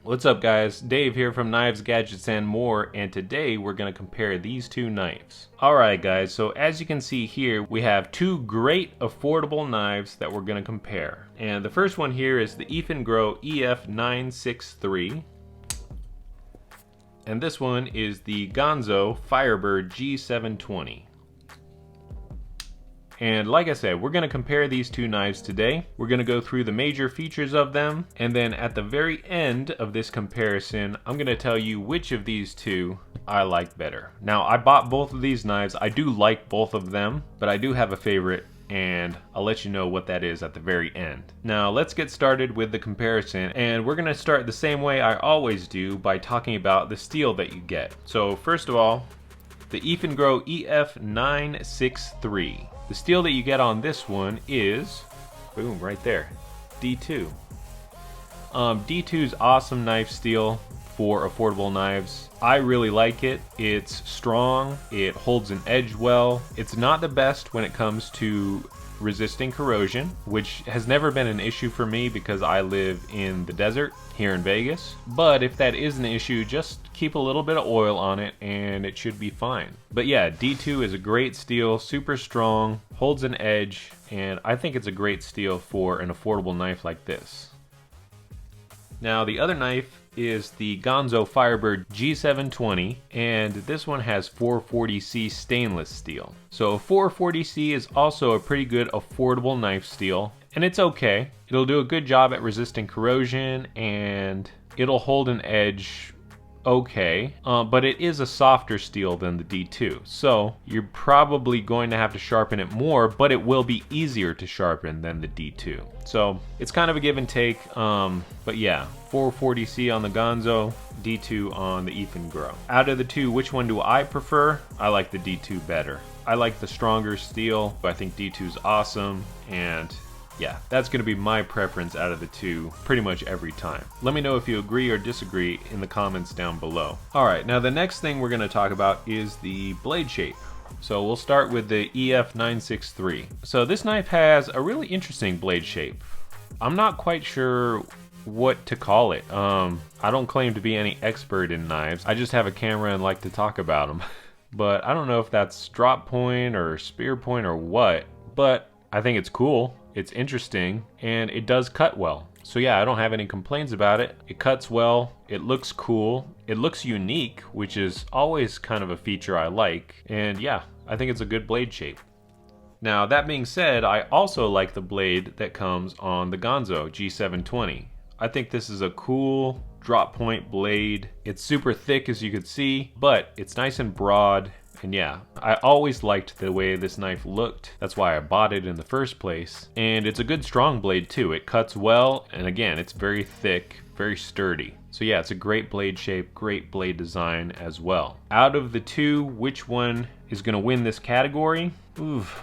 What's up guys, Dave here from Knives, Gadgets, and More, and today we're going to compare these two knives. Alright guys, so as you can see here, we have two great affordable knives that we're going to compare. And the first one here is the Eafengrow EF963. And this one is the Ganzo Firebird G720. And like I said, we're going to compare these two knives today. We're going to go through the major features of them, and then at the very end of this comparison, I'm going to tell you which of these two I like better. Now, I bought both of these knives. I do like both of them, but I do have a favorite, and I'll let you know what that is at the very end. Now, let's get started with the comparison, and we're going to start the same way I always do by talking about the steel that you get. So first of all, the Eafengrow EF963. The steel that you get on this one is, boom, right there, D2. D2's awesome knife steel for affordable knives. I really like it. It's strong, it holds an edge well. It's not the best when it comes to resisting corrosion, which has never been an issue for me because I live in the desert here in Vegas. But if that is an issue, just keep a little bit of oil on it and it should be fine. But yeah, D2 is a great steel, super strong, holds an edge, and I think it's a great steel for an affordable knife like this. Now the other knife is the Ganzo Firebird G720, and this one has 440C stainless steel. So 440C is also a pretty good affordable knife steel, and it's okay. It'll do a good job at resisting corrosion, and it'll hold an edge okay, but it is a softer steel than the D2, so you're probably going to have to sharpen it more, but it will be easier to sharpen than the D2. So it's kind of a give and take, but yeah, 440C on the Ganzo, D2 on the Eafengrow. Out of the two, which one do I prefer? I like the D2 better. I like the stronger steel, but I think D2's awesome, and yeah, that's going to be my preference out of the two pretty much every time. Let me know if you agree or disagree in the comments down below. Alright, now the next thing we're going to talk about is the blade shape. So we'll start with the EF963. So this knife has a really interesting blade shape. I'm not quite sure what to call it. I don't claim to be any expert in knives. I just have a camera and like to talk about them. But I don't know if that's drop point or spear point or what, but I think it's cool. It's interesting, and it does cut well. So yeah, I don't have any complaints about it. It cuts well, it looks cool, it looks unique, which is always kind of a feature I like, and yeah, I think it's a good blade shape. Now that being said, I also like the blade that comes on the Ganzo G720. I think this is a cool drop point blade. It's super thick as you could see, but it's nice and broad. And yeah, I always liked the way this knife looked. That's why I bought it in the first place. And it's a good strong blade too. It cuts well, and again, it's very thick, very sturdy. So yeah, it's a great blade shape, great blade design as well. Out of the two, which one is gonna win this category? Oof,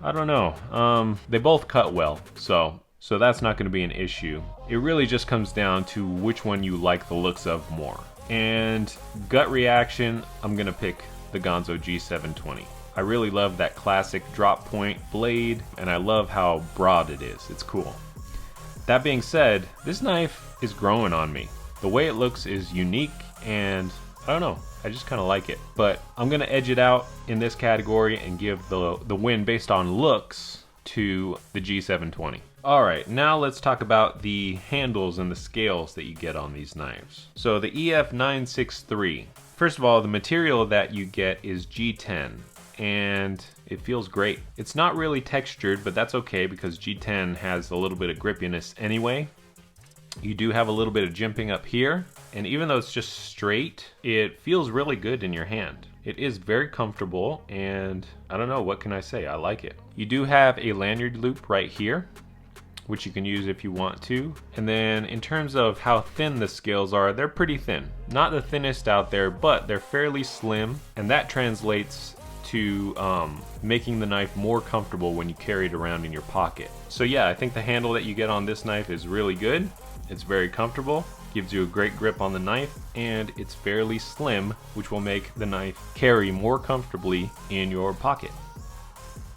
I don't know. They both cut well, so that's not gonna be an issue. It really just comes down to which one you like the looks of more. And gut reaction, I'm gonna pick the Ganzo G720. I really love that classic drop point blade, and I love how broad it is. It's cool. That being said, this knife is growing on me. The way it looks is unique, and I don't know, I just kind of like it. But I'm gonna edge it out in this category and give the win based on looks to the G720. Alright, now let's talk about the handles and the scales that you get on these knives. So the EF963. First of all, the material that you get is G10, and it feels great. It's not really textured, but that's okay because G10 has a little bit of grippiness anyway. You do have a little bit of jimping up here, and even though it's just straight, it feels really good in your hand. It is very comfortable, and I don't know, what can I say? I like it. You do have a lanyard loop right here, which you can use if you want to. And then in terms of how thin the scales are, they're pretty thin. Not the thinnest out there, but they're fairly slim, and that translates to making the knife more comfortable when you carry it around in your pocket. So yeah, I think the handle that you get on this knife is really good. It's very comfortable, gives you a great grip on the knife, and it's fairly slim, which will make the knife carry more comfortably in your pocket.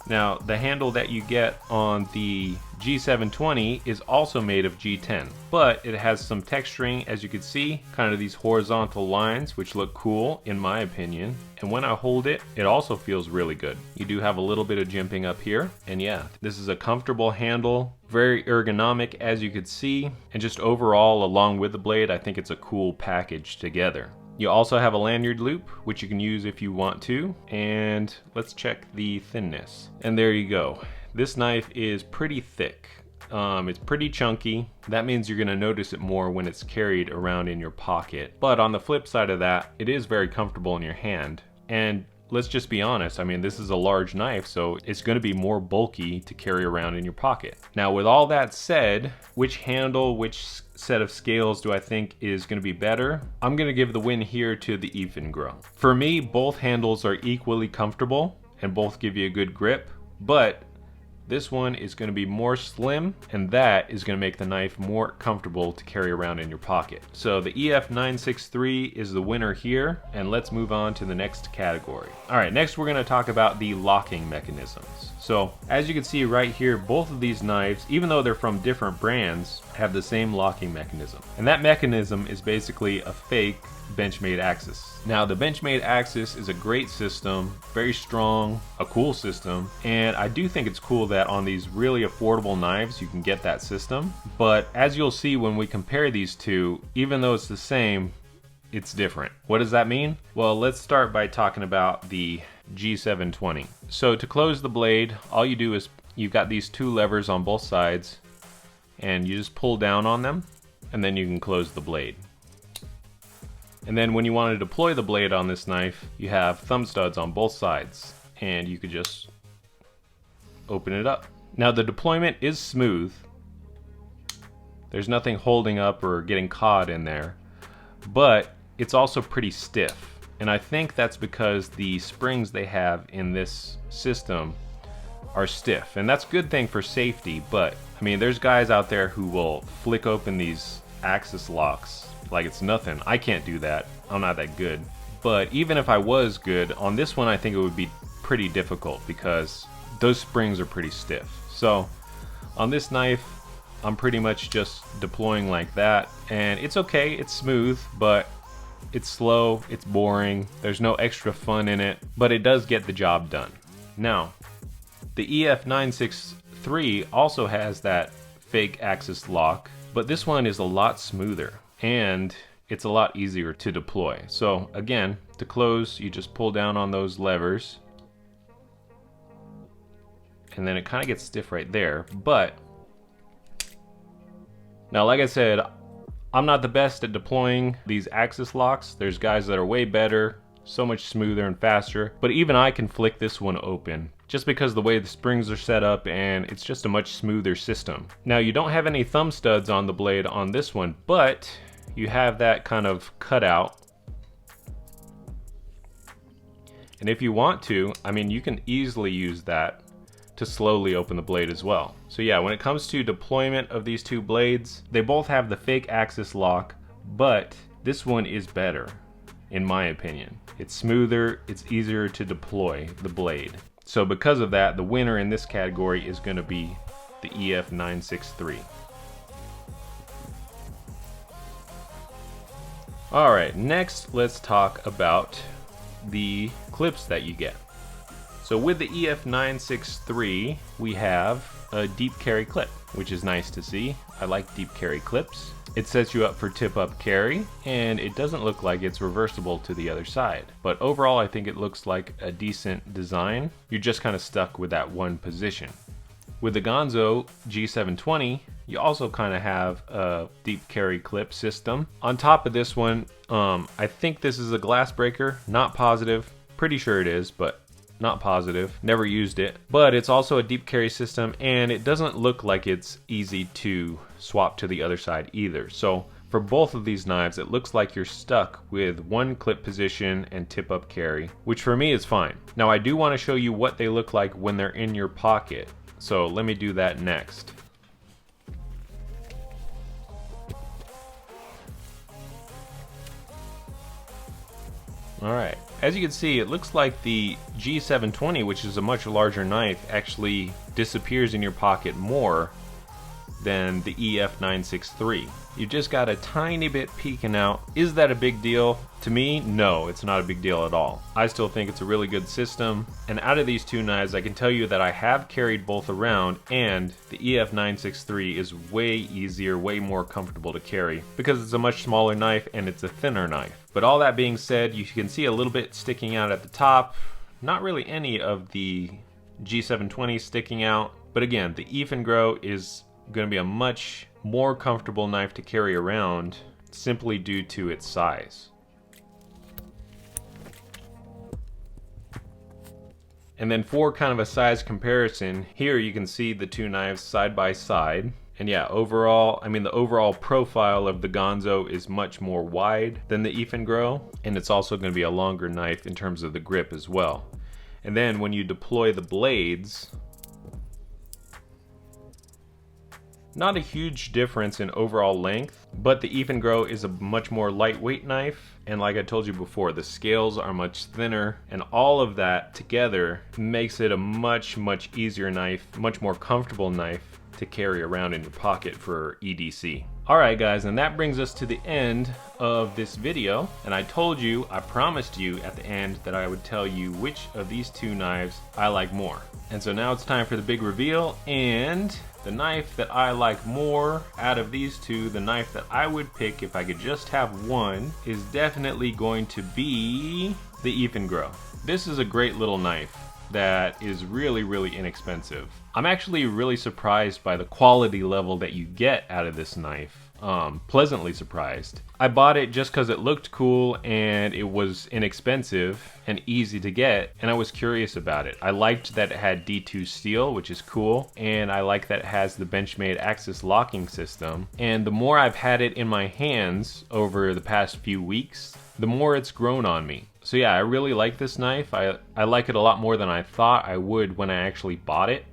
Now, the handle that you get on the G720 is also made of G10, but it has some texturing, as you can see, kind of these horizontal lines, which look cool in my opinion. And when I hold it, it also feels really good. You do have a little bit of jimping up here, and yeah, this is a comfortable handle, very ergonomic as you could see, and just overall, along with the blade, I think it's a cool package together. You also have a lanyard loop, which you can use if you want to, and let's check the thinness. And there you go. This knife is pretty thick. It's pretty chunky. That means you're gonna notice it more when it's carried around in your pocket. But on the flip side of that, it is very comfortable in your hand. And let's just be honest, I mean, this is a large knife, so it's gonna be more bulky to carry around in your pocket. Now, with all that said, which handle, which set of scales do I think is gonna be better? I'm gonna give the win here to the Eafengrow. For me, both handles are equally comfortable and both give you a good grip, but this one is going to be more slim, and that is going to make the knife more comfortable to carry around in your pocket. So the EF963 is the winner here, and let's move on to the next category. Alright, next we're going to talk about the locking mechanisms. So as you can see right here, both of these knives, even though they're from different brands, have the same locking mechanism. And that mechanism is basically a fake Benchmade axis. Now the Benchmade axis is a great system, very strong, a cool system, and I do think it's cool that on these really affordable knives you can get that system. But as you'll see when we compare these two, even though it's the same, it's different. What does that mean? Well, let's start by talking about the G720. So to close the blade, all you do is you've got these two levers on both sides, and you just pull down on them, and then you can close the blade. And then when you want to deploy the blade on this knife, you have thumb studs on both sides, and you could just open it up. Now the deployment is smooth. There's nothing holding up or getting caught in there, but it's also pretty stiff. And I think that's because the springs they have in this system are stiff, and that's a good thing for safety. But I mean, there's guys out there who will flick open these axis locks like it's nothing. I can't do that. I'm not that good. But even if I was good, on this one I think it would be pretty difficult because those springs are pretty stiff. So on this knife, I'm pretty much just deploying like that, and it's okay, it's smooth, but it's slow, it's boring, there's no extra fun in it, but it does get the job done. Now, the EF963 also has that fake axis lock, but this one is a lot smoother and it's a lot easier to deploy. So again, to close, you just pull down on those levers, and then it kind of gets stiff right there. But now, like I said, I'm not the best at deploying these axis locks. There's guys that are way better, so much smoother and faster, but even I can flick this one open just because the way the springs are set up, and it's just a much smoother system. Now, you don't have any thumb studs on the blade on this one, but you have that kind of cutout. And if you want to, I mean, you can easily use that to slowly open the blade as well. So yeah, when it comes to deployment of these two blades, they both have the fake axis lock, but this one is better, in my opinion. It's smoother, it's easier to deploy the blade. So because of that, the winner in this category is going to be the EF963. Alright, next let's talk about the clips that you get. So with the EF963, we have a deep carry clip, which is nice to see. I like deep carry clips. It sets you up for tip-up carry, and it doesn't look like it's reversible to the other side. But overall, I think it looks like a decent design. You're just kind of stuck with that one position. With the Ganzo G720, you also kind of have a deep carry clip system. On top of this one, I think this is a glass breaker, not positive. Pretty sure it is, but not positive. Never used it. But it's also a deep carry system, and it doesn't look like it's easy to swap to the other side either. So for both of these knives, it looks like you're stuck with one clip position and tip-up carry, which for me is fine. Now, I do want to show you what they look like when they're in your pocket. So let me do that next. Alright, as you can see, it looks like the G720, which is a much larger knife, actually disappears in your pocket more than the EF963. You just got a tiny bit peeking out. Is that a big deal? To me, no, it's not a big deal at all. I still think it's a really good system, and out of these two knives, I can tell you that I have carried both around, and the EF963 is way easier, way more comfortable to carry, because it's a much smaller knife and it's a thinner knife. But all that being said, you can see a little bit sticking out at the top. Not really any of the G720 sticking out, but again, the Eafengrow is going to be a much more comfortable knife to carry around simply due to its size. And then for kind of a size comparison, here you can see the two knives side by side. And yeah, overall, I mean the overall profile of the Ganzo is much more wide than the Eafengrow, and it's also going to be a longer knife in terms of the grip as well. And then when you deploy the blades, not a huge difference in overall length, but the Eafengrow is a much more lightweight knife, and like I told you before, the scales are much thinner, and all of that together makes it a much easier knife, much more comfortable knife to carry around in your pocket for EDC. Alright guys, and that brings us to the end of this video, and I told you, I promised you at the end that I would tell you which of these two knives I like more. And so now it's time for the big reveal, and the knife that I like more out of these two, the knife that I would pick if I could just have one, is definitely going to be the Eafengrow. This is a great little knife that is really inexpensive. I'm actually really surprised by the quality level that you get out of this knife. Pleasantly surprised. I bought it just because it looked cool and it was inexpensive and easy to get, and I was curious about it. I liked that it had D2 steel, which is cool, and I like that it has the Benchmade axis locking system. And the more I've had it in my hands over the past few weeks, the more it's grown on me. So yeah, I really like this knife. I like it a lot more than I thought I would when I actually bought it.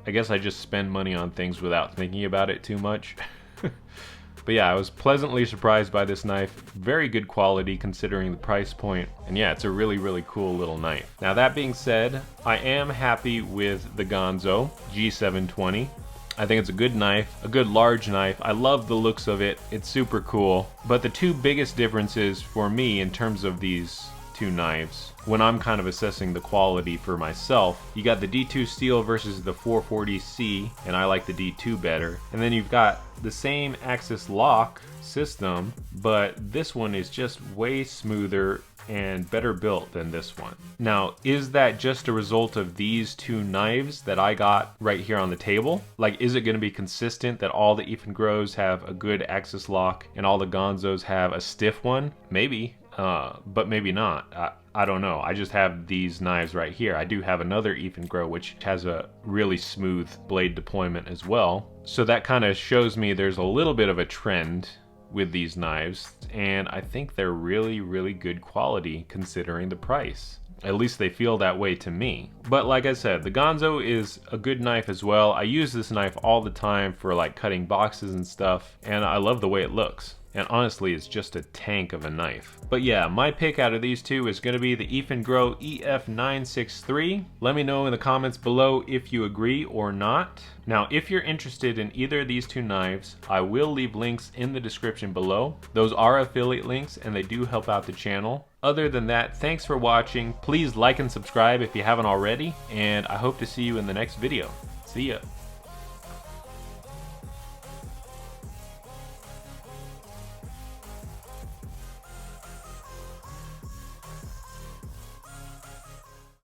I guess I just spend money on things without thinking about it too much. But yeah, I was pleasantly surprised by this knife. Very good quality considering the price point. And yeah, it's a really cool little knife. Now that being said, I am happy with the Ganzo G720. I think it's a good knife, a good large knife. I love the looks of it. It's super cool. But the two biggest differences for me in terms of these two knives, when I'm kind of assessing the quality for myself, you got the D2 steel versus the 440C, and I like the D2 better. And then you've got the same axis lock system, but this one is just way smoother and better built than this one. Now, is that just a result of these two knives that I got right here on the table? Like, is it going to be consistent that all the Eafengrows have a good axis lock and all the Ganzos have a stiff one? Maybe, but maybe not. I don't know. I just have these knives right here. I do have another Eafengrow which has a really smooth blade deployment as well. So that kind of shows me there's a little bit of a trend with these knives, and I think they're really good quality considering the price. At least they feel that way to me. But like I said, the Ganzo is a good knife as well. I use this knife all the time for like cutting boxes and stuff, and I love the way it looks. And honestly, it's just a tank of a knife. But yeah, my pick out of these two is going to be the Eafengrow EF963. Let me know in the comments below if you agree or not. Now, if you're interested in either of these two knives, I will leave links in the description below. Those are affiliate links and they do help out the channel. Other than that, thanks for watching. Please like and subscribe if you haven't already, and I hope to see you in the next video. See ya.